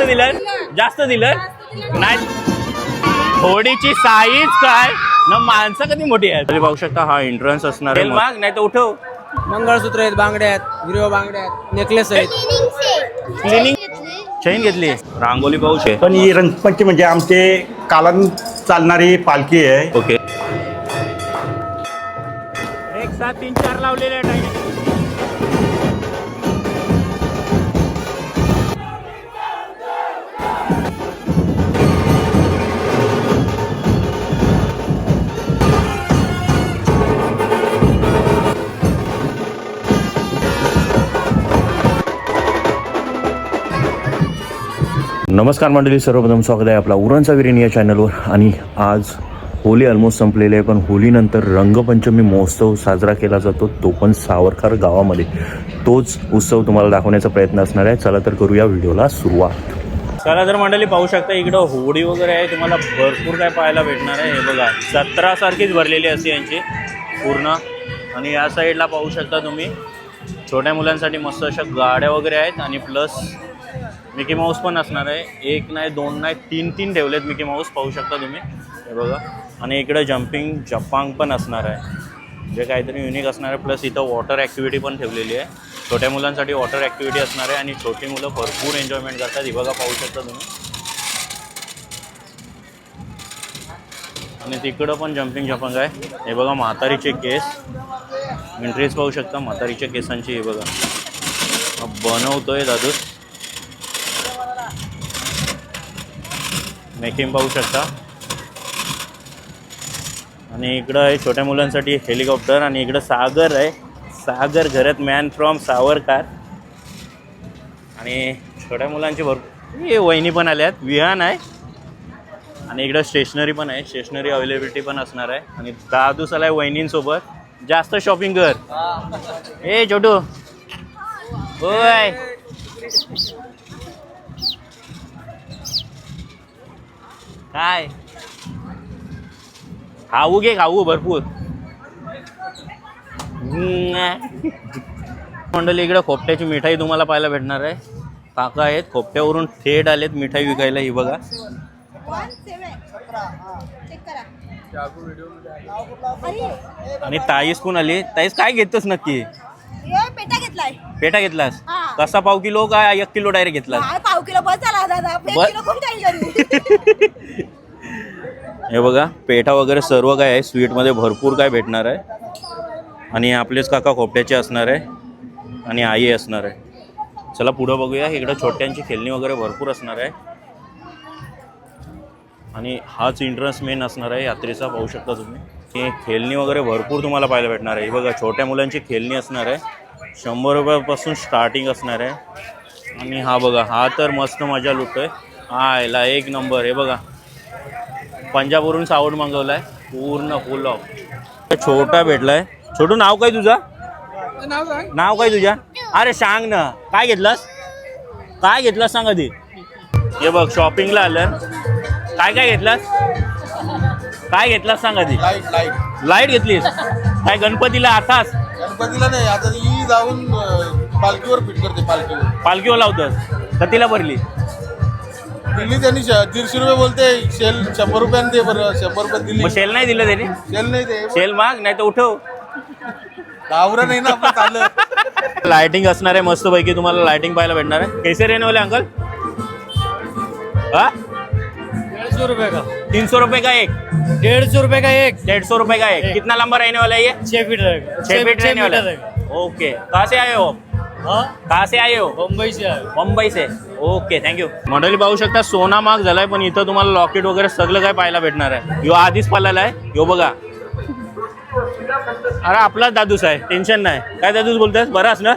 दिलं? जास्त दिलं नाही? थोडीची साईज काय ना, माणसं कधी मोठी आहे. तुम्ही पाहू शकता हा एंट्रन्स असणार आहे. माग नाही तर उठव. मंगळसूत्र आहेत, बांगड्या आहेत, हिरव्या बांगड्या आहेत, नेकलेस आहेत. क्लिनिंग चैन घेतली. रांगोली पाहू शकता. पण ही रंगपंचमी म्हणजे आमचे कालन चालणारी पालखी आहे. ओके. 1 7 3 4 लावलेले आहे. नमस्कार मंडळी, सर्वप्रथम स्वागत आहे आपला उरणचा विरीन या चॅनलवर. आणि आज होली ऑलमोस्ट संपलेली आहे, पण होलीनंतर रंगपंचमी महोत्सव साजरा केला जातो, तो पण सावरकर गावामध्ये. तोच उत्सव तुम्हाला दाखवण्याचा प्रयत्न असणार आहे. चला तर करूया व्हिडिओला सुरुवात. चला तर मंडळी पाहू शकता, इकडं होडी वगैरे आहे, तुम्हाला भरपूर काय पाहायला भेटणार आहे. हे बघा, जत्रासारखीच भरलेली असते यांची पूर्ण. आणि या साईडला पाहू शकता तुम्ही छोट्या मुलांसाठी मस्त अशा गाड्या वगैरे आहेत. आणि प्लस मिकी माऊस पण असणार आहे. 1 नाही 2 नाही 3 ठेवलेत मिकी माऊस, पाहू शकता तुम्ही. हे बघा. आणि इकडे जम्पिंग जपांग पण असणार आहे, जे काहीतरी युनिक असणार आहे. प्लस इथं वॉटर ॲक्टिव्हिटी पण ठेवलेली आहे. छोट्या मुलांसाठी वॉटर ॲक्टिव्हिटी असणार आहे आणि छोटी मुलं भरपूर एन्जॉयमेंट करतात. हे बघा, पाहू शकता तुम्ही. आणि तिकडं पण जम्पिंग जपांग आहे. हे बघा, म्हातारीचे केस एंट्रीज पाहू शकता. म्हातारीच्या केसांची हे बघा बनवतोय दादू. मेकिंग पाहू शकता. आणि इकडं आहे छोट्या मुलांसाठी हेलिकॉप्टर. आणि इकडं सागर आहे, सागर घरात मॅन फ्रॉम सावरकर. आणि छोट्या मुलांची भरपूर हे वहिनी पण आल्यात, विहान आहे. आणि इकडं स्टेशनरी पण आहे, स्टेशनरी अवेलेबिलिटी पण असणार आहे. आणि दादूस आलाय वहिनींसोबत. जास्त शॉपिंग कर ए छोटू. होय, काय खाऊ घे, खाऊ भरपूर. मंडळी इकडे खोपट्याची मिठाई तुम्हाला पाहायला भेटणार आहे. काका आहेत, खोपट्यावरून थेट आलेत मिठाई विकायला. ही बघा. आणि ताईस पण आली. ताईस काय घेतोस नक्की? पेटा घेतलाय. पेटा घेतलास? कसा पाव किलो का 1 किलो डायरेक्ट घेतलास? पाव किलो बस झाला दादा. 1 किलो कोण काही. हे बघा, पेठा वगैरे सर्व काय आहे. स्वीटमध्ये भरपूर काय भेटणार आहे. आणि आपलेच काका खोपट्याचे असणार आहे आणि आई असणार आहे. चला पुढं बघूया. इकडं छोट्यांची खेळणी वगैरे भरपूर असणार आहे. आणि हाच एंट्रन्स मेन असणार आहे यात्रेचा, पाहू शकता तुम्ही. हे खेळणी वगैरे भरपूर तुम्हाला पाहायला भेटणार आहे. हे बघा, छोट्या मुलांची खेळणी असणार आहे. 100 रुपयापासून स्टार्टिंग असणार आहे. आणि हा बघा, हा तर मस्त मजा लुटतोय. हा याला 1 नंबर. हे बघा, पंजाबवरून सावड मागवलाय, पूर्ण फुल ऑफ. छोटा भेटलाय. छोटू, नाव काय तुझा? नाव काय तुझ्या? अरे सांग ना, काय घेतलास? काय घेतलास सांग आधी. हे बघ, शॉपिंगला आलं. काय काय घेतलास? काय घेतलास सांग आधी. लाईट घेतलीस? काय गणपतीला? आताच गणपतीला नाही, आता ही जाऊन पालखीवर फिट करते. पालखीवर लावतस का तिला भरली? दिल्ली त्यांनी 150 रुपये बोलते. शेल 100 रुपयाने दे बरं. 100 रुपये दिली. मग शेल नाही दिलं त्यांनी? शेल नाही दे. शेल माग, नाही तर उठव. गावरा नाही ना आपण चाललं. लाइटिंग असणार आहे मस्त पैकी. तुम्हाला लाइटिंग पाहायला भेटणार आहे. कैसे रहने वाले अंकल? हाँ, 150 रुपये का. 300 रुपये का एक? 150 रुपये का एक. 150 रुपये का एक. कितना लंबा रहने वाला है ये? 6 फीट रहेगा. 6 फीट रहने वाला है. ओके. कहाँ से आए हो? हाँ, कहाँ से आए हो? मुंबई से आए. मुंबई से. Okay, thank you. मंडळी पाहू शकता, सोना महाग झालाय, पण इथं तुम्हाला लॉकेट वगैरे सगळं काय पाहायला भेटणार आहे. यो आधीच पाहिलेला आहे. यो बघा. अरे आपलाच दादूस आहे, टेन्शन नाही. काय दादूस बोलतोस? बराच ना?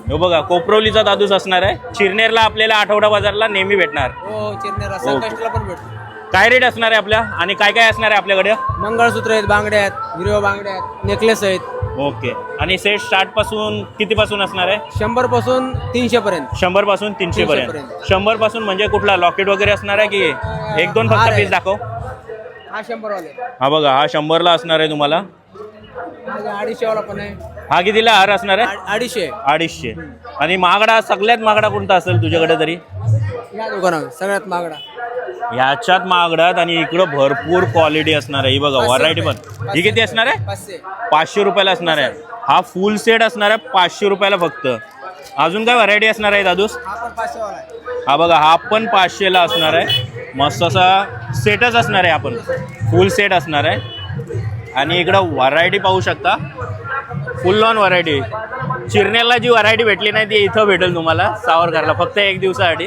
हे बघा, कोपरवलीचा दादूस असणार आहे. चिरनेरला आपल्याला आठवडा बाजारला नेहमी भेटणार. हो, चिरनेर संकष्टीला पण भेटतो. काय रेट असणार आहे आपल्या? आणि काय काय असणार आहे आपल्याकडे? मंगळसूत्र आहेत, बांगड्या आहेत, हिरव्या बांगड्या आहेत, नेकलेस आहेत. ओके. आणि सेट स्टार्ट पासून किती पासून असणार आहे? 100 पासून 300 पर्यंत. 100 पासून 300 पर्यंत. 100 पासून म्हणजे कुठला लॉकेट वगैरे असणार आहे की 1-2 फक्त पीस दाखव. हा 100 वाले. हा बघा, हा 100ला असणार आहे तुम्हाला. 250 वाला पण आहे. हा कितीला हार असणार आहे? 250. 250. आणि महागडा, सगळ्यात महागडा कोणता असेल तुझ्याकडे तरी? या दुकानावर सगळ्यात महागडा ह्याच्यात महागड्यात आणि इकडं भरपूर क्वालिटी असणार आहे. ही बघा व्हरायटी पण. ही किती असणार आहे? 500 रुपयाला असणार आहे. हा फुल सेट असणार आहे 500 रुपयाला फक्त. अजून काय व्हरायटी असणार आहे दादूस? हा पण 500 वाला आहे. हा बघा हा पण 500ला असणार आहे. मस्त असा सेटच असणार आहे. आपण फुल सेट असणार आहे. आणि इकडं व्हरायटी पाहू शकता, फुल ऑन व्हरायटी. चिरनेला जी व्हरायटी भेटली नाही ती इथं भेटेल तुम्हाला सावरकरला फक्त 1 दिवसासाठी.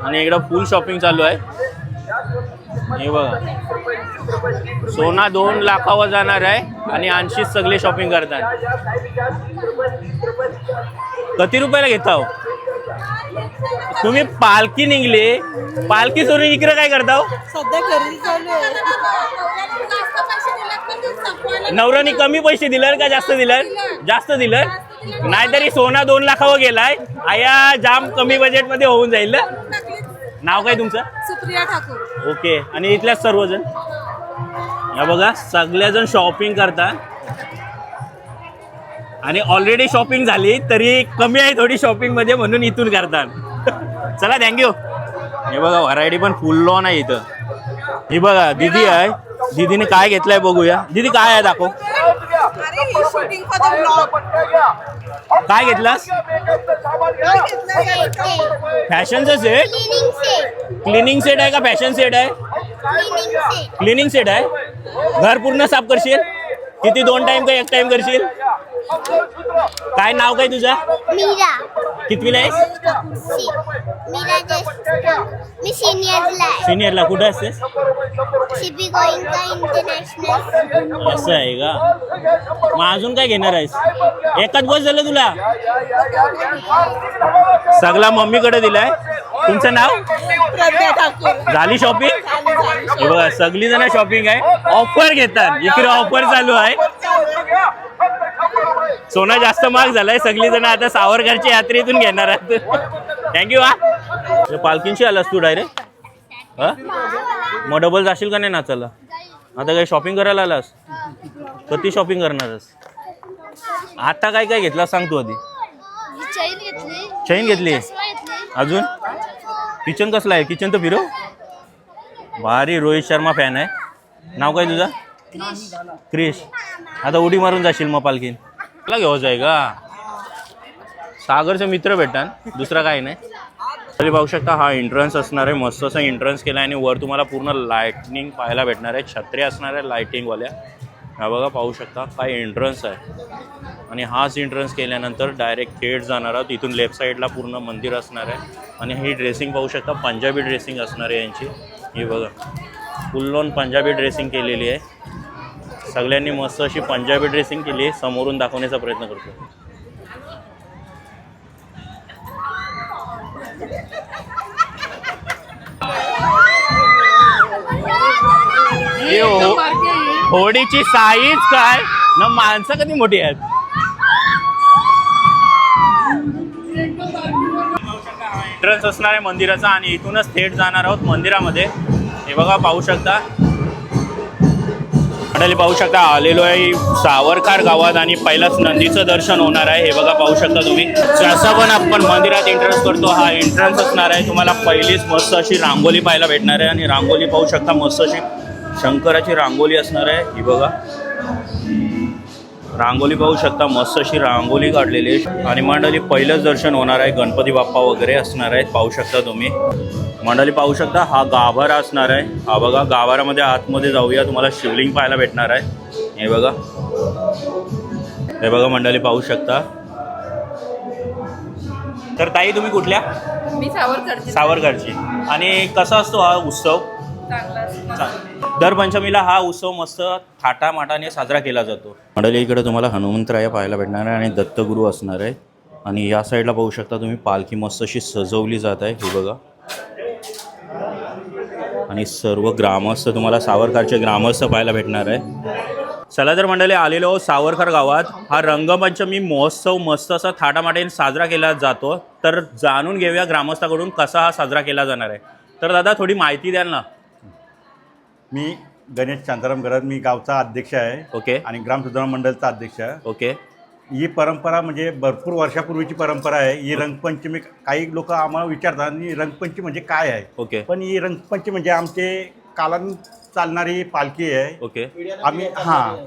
आणि इकडं फुल शॉपिंग चालू आहे. हे बघा सोना 2 लाखावर जाणार आहे आणि 80 सगळे शॉपिंग करतात. किती रुपयाला घेता हो तुम्ही? पालखी निघली, पालखी सोडून इकडे काय करता हो? सध्या खरेदी चालू आहे. नवऱ्याने कमी पैसे दिले का जास्त दिले? जास्त दिलं. नाहीतरी सोना 2 लाखावर गेलाय. आया जाम कमी बजेट मध्ये होऊन जाईल. नाव काय तुमचं? सुप्रिया ठाकूर. ओके. आणि इथल्याच सर्वजण या बघा सगळेजण शॉपिंग करतात. आणि ऑलरेडी शॉपिंग झाली तरी कमी आहे थोडी शॉपिंग मध्ये म्हणून इथून करतात. चला थँक्यू. हे बघा व्हरायटी पण फुल ऑन आहे इथं. ही बघा दीदी आहे. दीदीने काय घेतलंय बघूया. दीदी काय आहे दाखव. अरे ही शूटिंग फॉर द ब्लॉग. काय घेतलास? फॅशनचं सेट. क्लिनिंग सेट आहे का फॅशन सेट आहे? क्लिनिंग सेट आहे. घर पूर्ण साफ करशील? किती 2 टाइम का 1 टाइम करशील? काय नाव काय तुझं? मीरा. कितवीला आहेस? मीरा मी सिनियरला आहे. सिनियरला. कुठं असतेस? शिबी गोइंका इंटरनॅशनल. असं आहे का? मग अजून काय घेणार आहेस? एकच बस झालं तुला? सगळा मम्मीकडे दिलाय. तुमचं नाव? प्रज्ञा ठाकूर. झाली शॉपिंग? हे बघा सगळी जण शॉपिंग आहे. ऑफर घेतात. इकडे ऑफर चालू आहे. सोना जास्त महाग झालाय. सगळी जण आता सावरकरच्या यात्रेतून घेणार आहेत. थँक्यू. हा पालखींशी आलास तू डायरेक्ट? हा मग डबल जाशील का नाही नाचायला? आता काय शॉपिंग करायला आलास? कधी शॉपिंग करणारस? आता काय काय घेतला सांग तू आधी. चैन घेतली. चैन घेतली. अजून किचन कसलं आहे? किचन तर फिरव. भारी. रोहित शर्मा फॅन आहे. नाव काय तुझं? क्रिश. आता उडी मारून जाशील मग पालखीन? तुला घेऊच आहे का? सागरचे मित्र भेटतात दुसरा काही नाही. तरी पाहू शकता हा एंट्रन्स असणार आहे. मस्त असा एंट्रन्स केला आहे. आणि वर तुम्हाला पूर्ण लाइटनिंग पाहायला भेटणार आहे. छत्री असणार आहे लाइटिंगवाल्या. हा बघा पाहू शकता काय एंट्रन्स आहे. आणि हाच एंट्रन्स केल्यानंतर डायरेक्ट थेट जाणार आहोत. इथून लेफ्ट साईडला पूर्ण मंदिर असणार आहे. आणि ही ड्रेसिंग पाहू शकता पंजाबी ड्रेसिंग असणार आहे यांची. ही बघा फुल ऑन पंजाबी ड्रेसिंग केलेली आहे. सगळ्यांनी मस्त अशी पंजाबी ड्रेसिंग केली आहे. समोरून दाखवण्याचा प्रयत्न करतो. होडीची साईज काय ना, माणसं कधी मोठी आहेत. एंट्रन्स असणार आहे मंदिराचा. आणि इथूनच थेट जाणार आहोत मंदिरामध्ये. हे बघा पाहू शकता. मंडळी पाहू शकता आलेलो आहे सावरकर गावात. आणि पहिलाच नंदीचं दर्शन होणार आहे. हे बघा पाहू शकता तुम्ही. जसं पण आपण मंदिरात एंट्रन्स करतो हा एंट्रन्स असणार आहे. तुम्हाला पहिलीच मस्त अशी रांगोली पाहायला भेटणार आहे. आणि रांगोली पाहू शकता मस्त अशी शंकराची रांगोली असणार आहे. ही बघा रांगोली पाहू शकता. मस्त अशी रांगोली काढलेली आहे. आणि मंडळी पहिलंच दर्शन होणार आहे. गणपती बाप्पा वगैरे असणार आहेत पाहू शकता तुम्ही. मंडळी पाहू शकता हा गाभारा असणार आहे. हा बघा गाभाऱ्यामध्ये आतमध्ये जाऊया. तुम्हाला शिवलिंग पाहायला भेटणार आहे. हे बघा. हे बघा मंडळी पाहू शकता. तर ताई तुम्ही कुठल्या? मी सावरकरची. आणि कसा असतो हा उत्सव? दर पंचमीला हा उत्सव मस्त थाटामाटाने साजरा केला जातो. मंडळी इकडे तुम्हाला हनुमंतराया पाहायला भेटणार आहे. आणि दत्तगुरू असणार आहे. आणि या साईडला पाहू शकता तुम्ही पालखी मस्त अशी सजवली जात आहे. हे बघा. आणि सर्व ग्रामस्थ तुम्हाला सावरकरचे ग्रामस्थ पाहायला भेटणार आहे. चला तर मंडळी आलेलो सावरकर गावात. हा रंगपंचमी महोत्सव मस्त असा थाटामाटाने साजरा केला जातो. तर जाणून घेऊया ग्रामस्थाकडून कसा हा साजरा केला जाणार आहे. तर दादा थोडी माहिती द्याल ना. मी गणेश शांताराम गरज. मी गावचा अध्यक्ष आहे. ओके. आणि ग्राम सुधारणा मंडळचा अध्यक्ष आहे. ओके. ही परंपरा म्हणजे भरपूर वर्षापूर्वीची परंपरा आहे. ही रंगपंचमी काही लोक आम्हाला विचारतात आणि रंगपंचमी म्हणजे काय आहे. ओके पण ही रंगपंचमी म्हणजे आमचे कालन चालणारी पालखी आहे. ओके आम्ही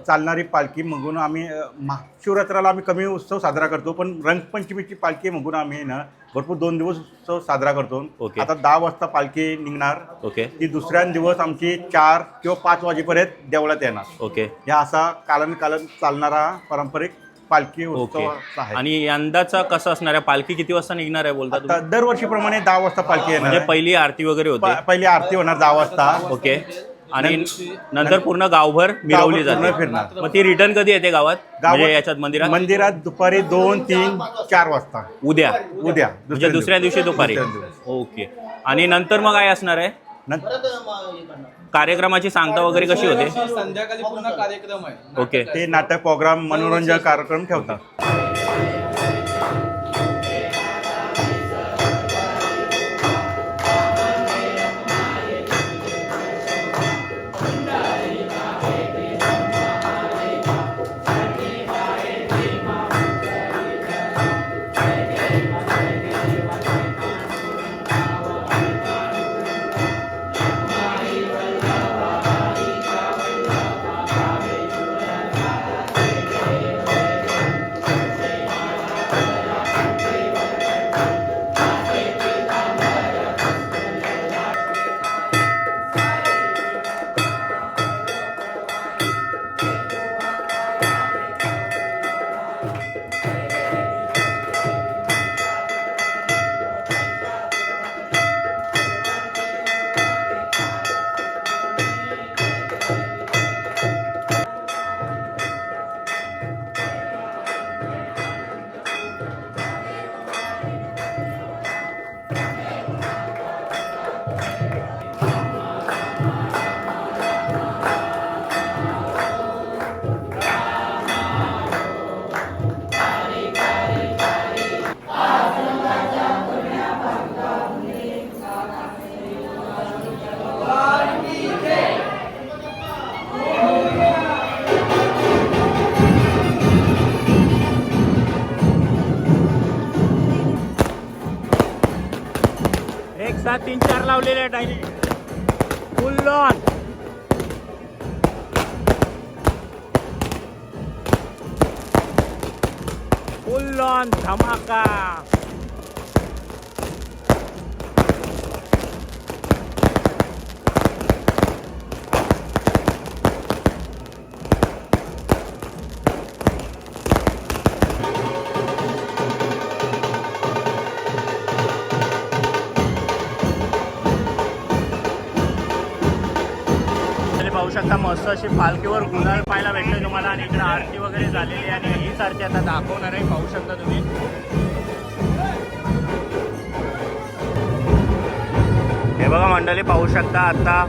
चालणारी पालखी म्हणून आम्ही महाशिवरात्राला आम्ही कमी उत्सव साजरा करतो, पण रंगपंचमीची पालखी म्हणून आम्ही ना भरपूर 2 दिवस उत्सव साजरा करतो. ओके. आता 10 वाजता पालखी निघणार. ओके ती दुसऱ्या दिवस आमची 4 किंवा 5 वाजेपर्यंत देवळात येणार. ओके या असा कालन चालणारा पारंपरिक पालखी ओके. उत्सव आहे. आणि यंदाचा कसं असणार आहे? पालखी किती वाजता निघणार आहे बोलता आता तुम्ही? दरवर्षीप्रमाणे 10 वाजता पालखी येणार म्हणजे आहे. पहिली आरती वगैरे होते. पहिली आरती होणार 10 वाजता. ओके आणि नंतर पूर्ण गावभर मिरवली गावभर पूर्ण जाते. फिरणार. मग ती रिटर्न कधी येते गावात? म्हणजे याच्यात मंदिरात दुपारी 2, 3, 4 वाजता उद्या म्हणजे दुसऱ्या दिवशी दुपारी. ओके. आणि नंतर मग काय असणार आहे? कार्यक्रमाची सांगता वगैरे कशी होते? संध्याकाळी पूर्ण कार्यक्रम आहे. ओके ते नाटक प्रोग्राम मनोरंजन कार्यक्रम ठेवतात. एक 7, 3, 4 लावलेले आहेत आणि फुल ऑन. फुल ऑन धमाका. पाहू शकता मस्त अशी पालखीवर गुलाल पाहायला भेटते तुम्हाला. आणि इकडे आरती वगैरे झालेली आहे आणि हीच आरती आता दाखवणार आहे. पाहू शकता तुम्ही. हे बघा मंडळी, पाहू शकता आता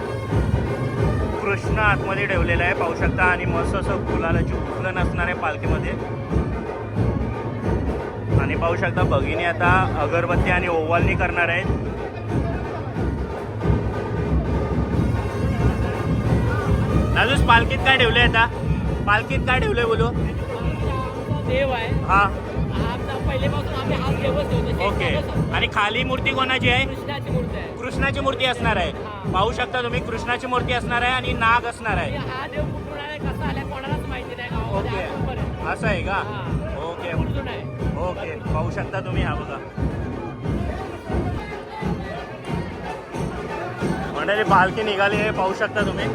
कृष्ण आतमध्ये ठेवलेला आहे. पाहू शकता आणि मस्त असं गुलालाची उचलन असणार आहे पालखीमध्ये. आणि पाहू शकता भगिनी आता अगरबत्ती आणि ओवाळणी करणार आहेत. अजून पालखीत काय ठेवलंय? आता पालखीत काय ठेवलंय बोलू? देव आहे. हा पहिलेपासून आम्ही हाच देवच ठेवतो. ओके. आणि खाली मूर्ती कोणाची आहे? कृष्णाची मूर्ती आहे. कृष्णाची मूर्ती असणार आहे. पाहू शकता तुम्ही, कृष्णाची मूर्ती असणार आहे आणि नाग असणार आहे. हा देव कुठून आलाय, कसा आलाय, कोणालाच माहिती नाही गावामध्ये. ओके. आजपर्यंत. असं आहे का? हा. ओके कुठून आहे? ओके. पाहू शकता तुम्ही. हा बघा मंडळी, पालखी निघाली आहे. पाहू शकता तुम्ही.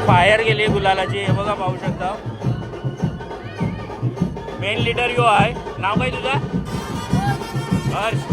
फायर गेली गुलालाची, हे बघा पाहू शकता. मेन लीडर यो आहे. नाव काय तुझं? हर्ष.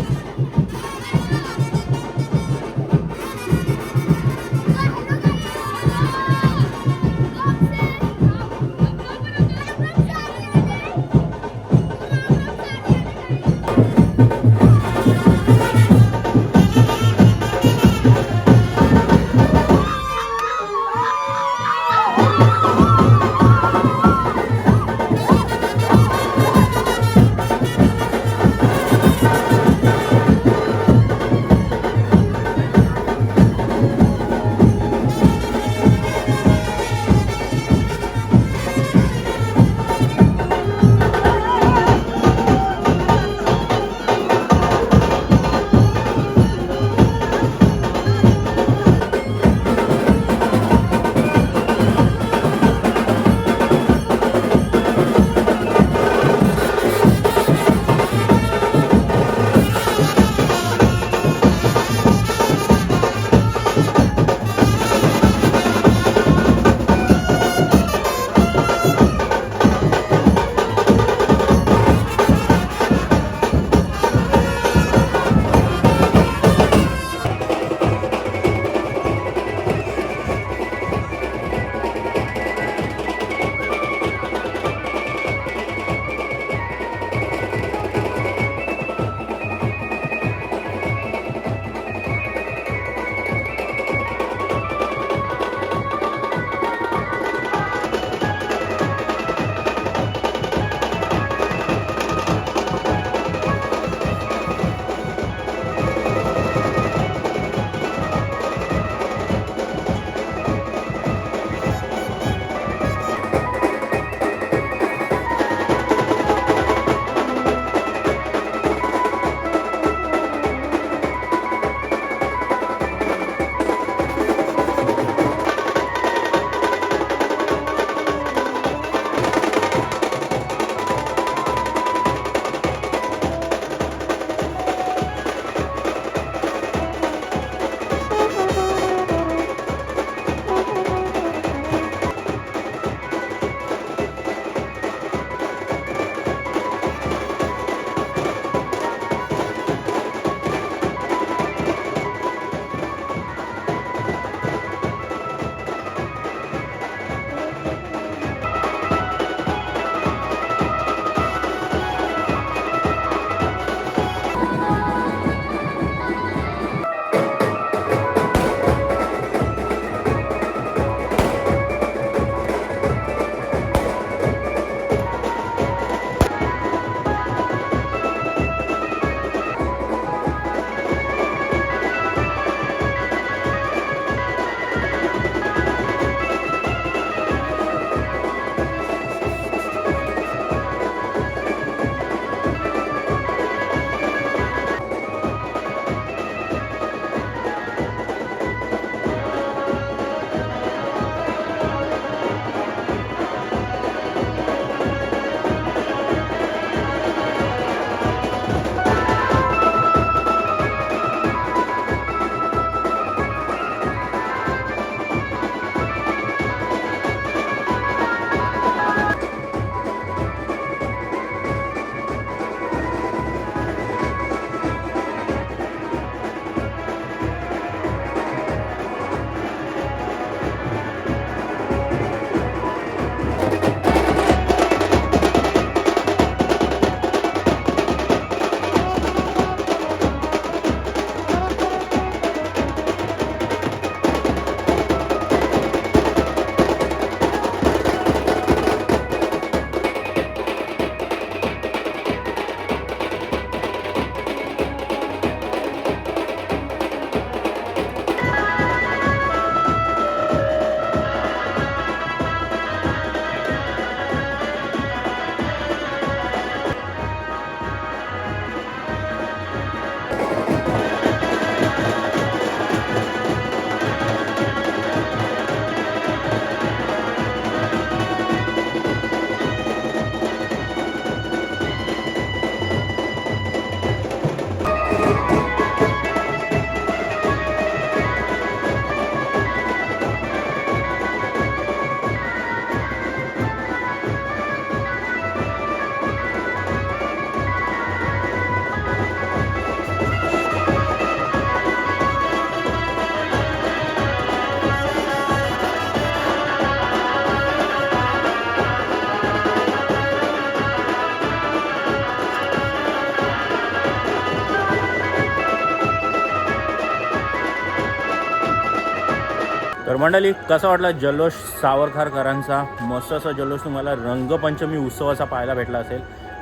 तर मंडळी कसा वाटला जल्लोष सावरकरांचा? मस्त असा जल्लोष तुम्हाला रंगपंचमी उत्सवाचा पाहायला भेटला असेल.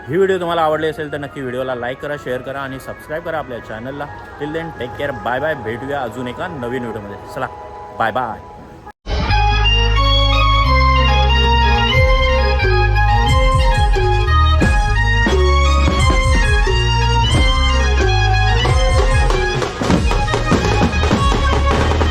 ही व्हिडिओ तुम्हाला आवडली असेल तर नक्की व्हिडिओला लाईक करा, शेअर करा आणि सबस्क्राईब करा आपल्या चॅनलला. Till then take care, bye bye. भेटूया अजून एका नवीन व्हिडिओमध्ये. चला बाय बाय.